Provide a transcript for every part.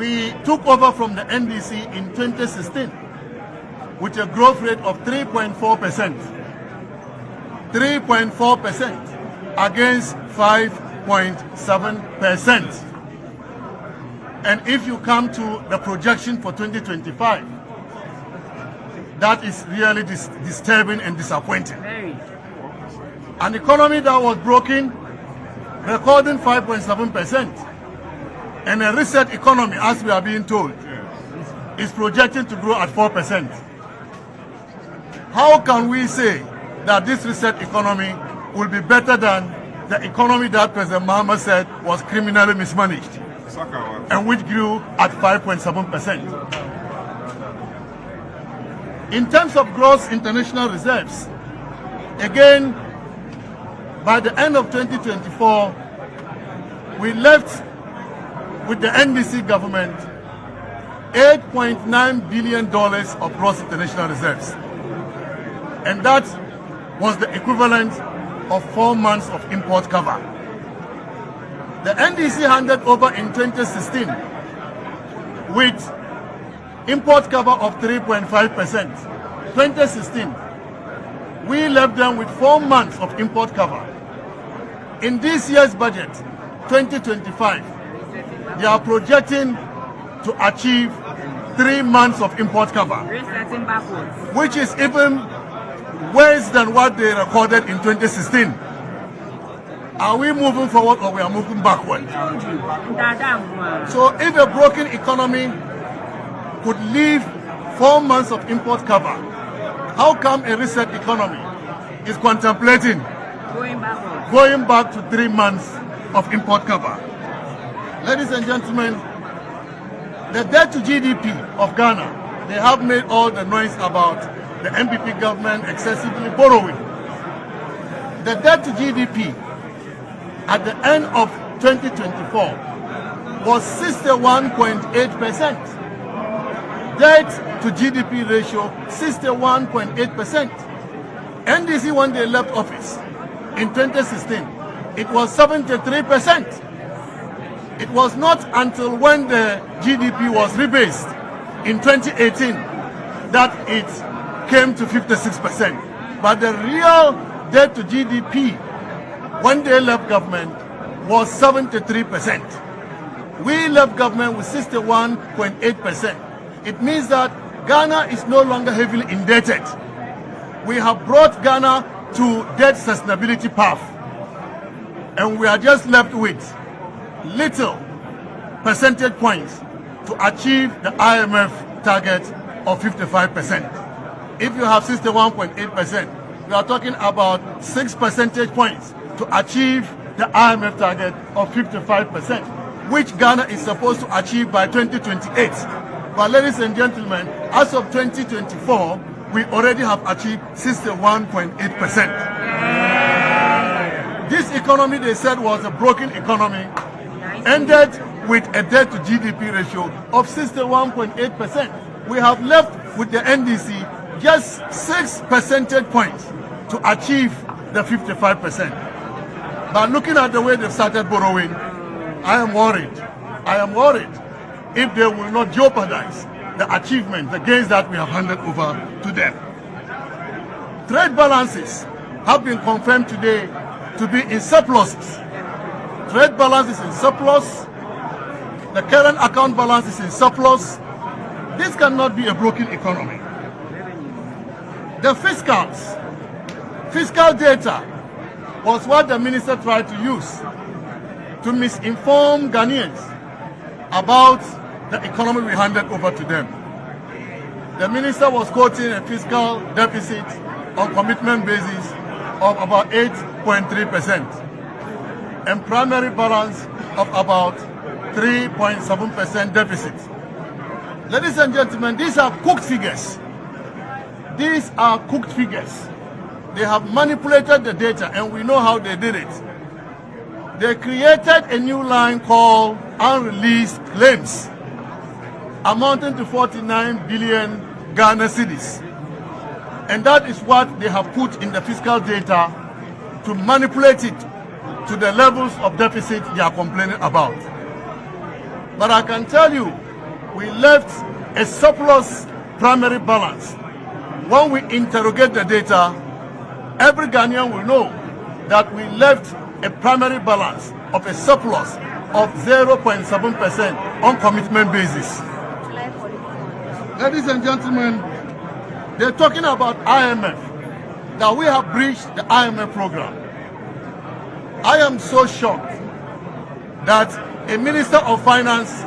We took over from the NDC in 2016 with a growth rate of 3.4%. 3.4% against 5.7%. And if you come to the projection for 2025, that is really disturbing and disappointing. An economy that was broken, recording 5.7%, and a reset economy, as we are being told, is projected to grow at 4%. How can we say that this reset economy will be better than the economy that President Mahama said was criminally mismanaged and which grew at 5.7%? In terms of gross international reserves, again, by the end of 2024, we left with the NDC government $8.9 billion of gross international reserves. And that was the equivalent of 4 months of import cover. The NDC handed over in 2016 with import cover of 3.5%. 2016, we left them with 4 months of import cover. In this year's budget, 2025, they are projecting to achieve 3 months of import cover, which is even worse than what they recorded in 2016. Are we moving forward or we are moving backward? So if a broken economy could leave 4 months of import cover, how come a reset economy is contemplating going back to 3 months of import cover? Ladies and gentlemen, the debt to GDP of Ghana, they have made all the noise about the MPP government excessively borrowing. The debt to GDP at the end of 2024 was 61.8%. Debt to GDP ratio 61.8%. NDC, when they left office in 2016, it was 73%. It was not until when the GDP was rebased in 2018 that it came to 56%. But the real debt to GDP when they left government was 73%. We left government with 61.8%. It means that Ghana is no longer heavily indebted. We have brought Ghana to debt sustainability path. And we are just left with little percentage points to achieve the IMF target of 55%. If you have 61.8%, we are talking about 6 percentage points to achieve the IMF target of 55%, which Ghana is supposed to achieve by 2028. But ladies and gentlemen, as of 2024, we already have achieved 61.8%. This economy, they said, was a broken economy, ended with a debt to GDP ratio of 61.8%. We have left with the NDC just 6 percentage points to achieve the 55%. But looking at the way they've started borrowing, I am worried. I am worried if they will not jeopardize the achievement, the gains that we have handed over to them. Trade balances have been confirmed today to be in surpluses. Trade balance is in surplus. The current account balance is in surplus. This cannot be a broken economy. The fiscal data was what the minister tried to use to misinform Ghanaians about the economy we handed over to them. The minister was quoting a fiscal deficit on commitment basis of about 8.3% and primary balance of about 3.7% deficit. Ladies and gentlemen, these are cooked figures. These are cooked figures. They have manipulated the data, and we know how they did it. They created a new line called unreleased claims, amounting to 49 billion Ghana cedis. And that is what they have put in the fiscal data to manipulate it to the levels of deficit they are complaining about. But I can tell you we left a surplus primary balance. When we interrogate the data, every Ghanaian will know that we left a primary balance of a surplus of 0.7% on commitment basis. Ladies and gentlemen, they're talking about IMF, that we have breached the IMF program. I am so shocked that a Minister of Finance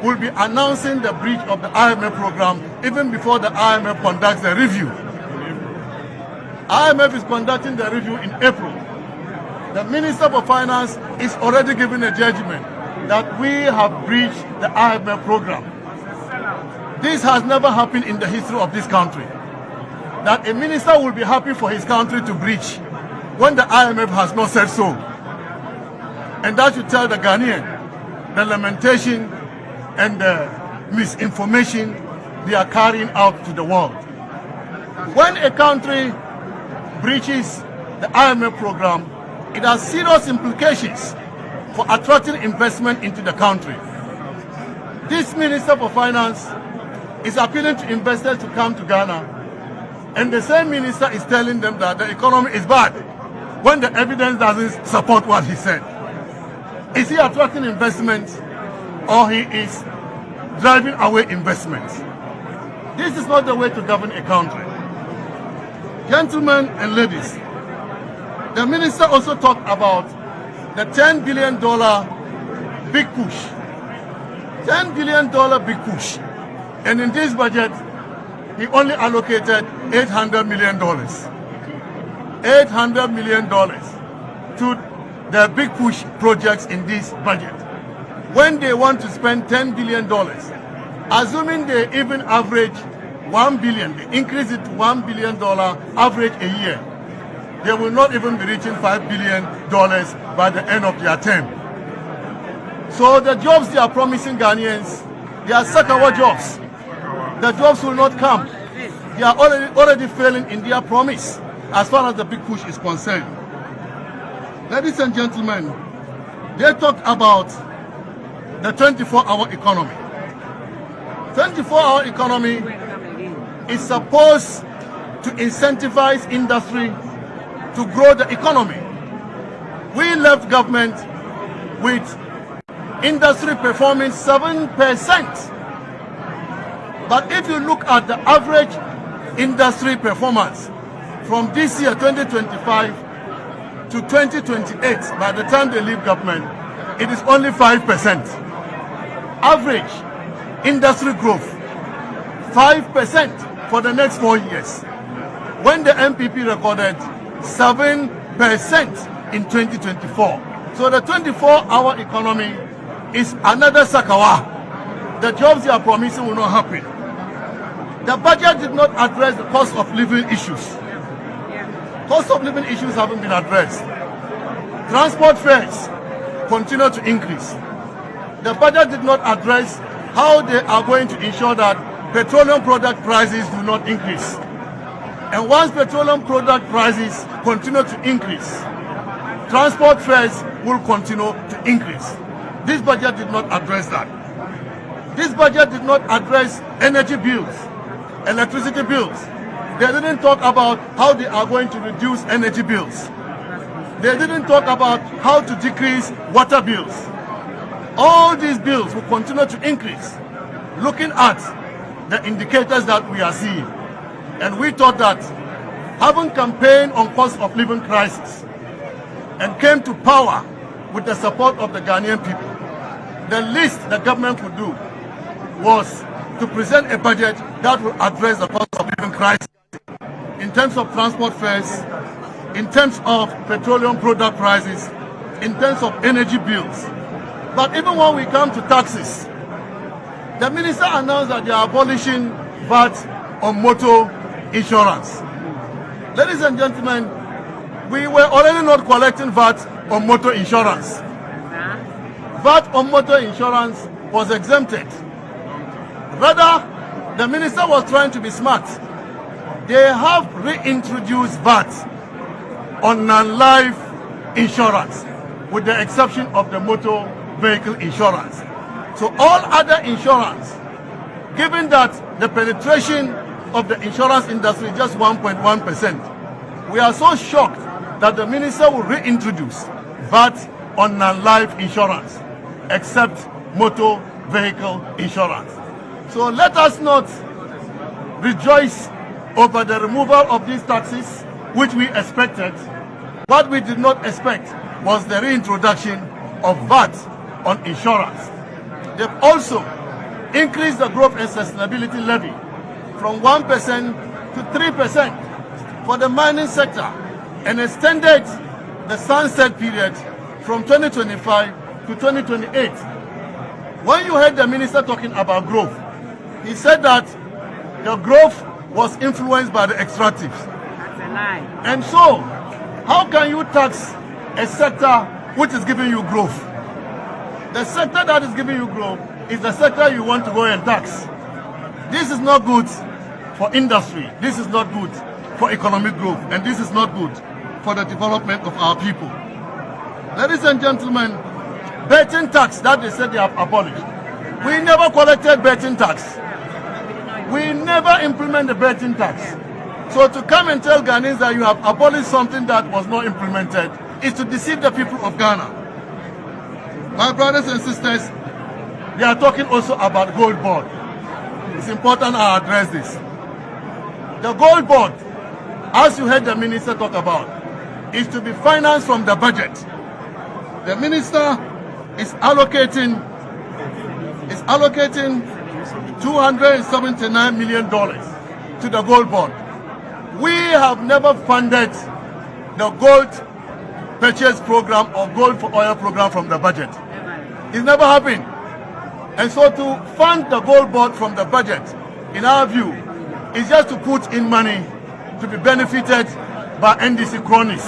will be announcing the breach of the IMF program even before the IMF conducts the review. IMF is conducting the review in April. The Minister for Finance is already giving a judgment that we have breached the IMF program. This has never happened in the history of this country, that a minister will be happy for his country to breach when the IMF has not said so. And that should tell the Ghanaian the lamentation and the misinformation they are carrying out to the world. When a country breaches the IMF program, it has serious implications for attracting investment into the country. This Minister for Finance is appealing to investors to come to Ghana, and the same minister is telling them that the economy is bad when the evidence doesn't support what he said. Is he attracting investment, or he is driving away investment? This is not the way to govern a country. Gentlemen and ladies, the minister also talked about the $10 billion big push. $10 billion big push. And in this budget, he only allocated $800 million. $800 million to the big push projects in this budget. When they want to spend $10 billion, assuming they even average $1 billion, they increase it to $1 billion average a year, they will not even be reaching $5 billion by the end of their term. So the jobs they are promising Ghanaians, they are Sakawa jobs. The jobs will not come. They are already failing in their promise as far as the big push is concerned. Ladies and gentlemen, they talked about the 24-hour economy. 24-hour economy is supposed to incentivize industry to grow the economy. We left government with industry performing 7%. But if you look at the average industry performance from this year, 2025, to 2028, by the time they leave government, it is only 5%. Average industry growth, 5% for the next 4 years. When the MPP recorded 7% in 2024. So the 24-hour economy is another Sakawa. The jobs they are promising will not happen. The budget did not address the cost of living issues. Cost of living issues haven't been addressed. Transport fares continue to increase. The budget did not address how they are going to ensure that petroleum product prices do not increase. And once petroleum product prices continue to increase, transport fares will continue to increase. This budget did not address that. This budget did not address energy bills, electricity bills. They didn't talk about how they are going to reduce energy bills. They didn't talk about how to decrease water bills. All these bills will continue to increase, looking at the indicators that we are seeing. And we thought that having campaigned on cost of living crisis and came to power with the support of the Ghanaian people, the least the government could do was to present a budget that will address the cost of living crisis in terms of transport fares, in terms of petroleum product prices, in terms of energy bills. But even when we come to taxes, the minister announced that they are abolishing VAT on motor insurance. Ladies and gentlemen, we were already not collecting VAT on motor insurance. VAT on motor insurance was exempted. Rather, the minister was trying to be smart. They have reintroduced VAT on non-life insurance, with the exception of the motor vehicle insurance. So all other insurance, given that the penetration of the insurance industry is just 1.1%, we are so shocked that the minister will reintroduce VAT on non-life insurance, except motor vehicle insurance. So let us not rejoice over the removal of these taxes, which we expected. What we did not expect was the reintroduction of VAT on insurance. They've also increased the growth and sustainability levy from 1% to 3% for the mining sector and extended the sunset period from 2025 to 2028. When you heard the minister talking about growth, he said that the growth was influenced by the extractives. That's a lie. And so, how can you tax a sector which is giving you growth? The sector that is giving you growth is the sector you want to go and tax. This is not good for industry. This is not good for economic growth. And this is not good for the development of our people. Ladies and gentlemen, betting tax that they said they have abolished. We never collected betting tax. We never implement the betting tax. So to come and tell Ghanaians that you have abolished something that was not implemented is to deceive the people of Ghana. My brothers and sisters, they are talking also about gold board. It's important I address this. The gold board, as you heard the minister talk about, is to be financed from the budget. The minister is allocating $279 million to the gold board. We have never funded the gold purchase program or gold for oil program from the budget. It's never happened. And so to fund the gold board from the budget, in our view, is just to put in money to be benefited by NDC cronies.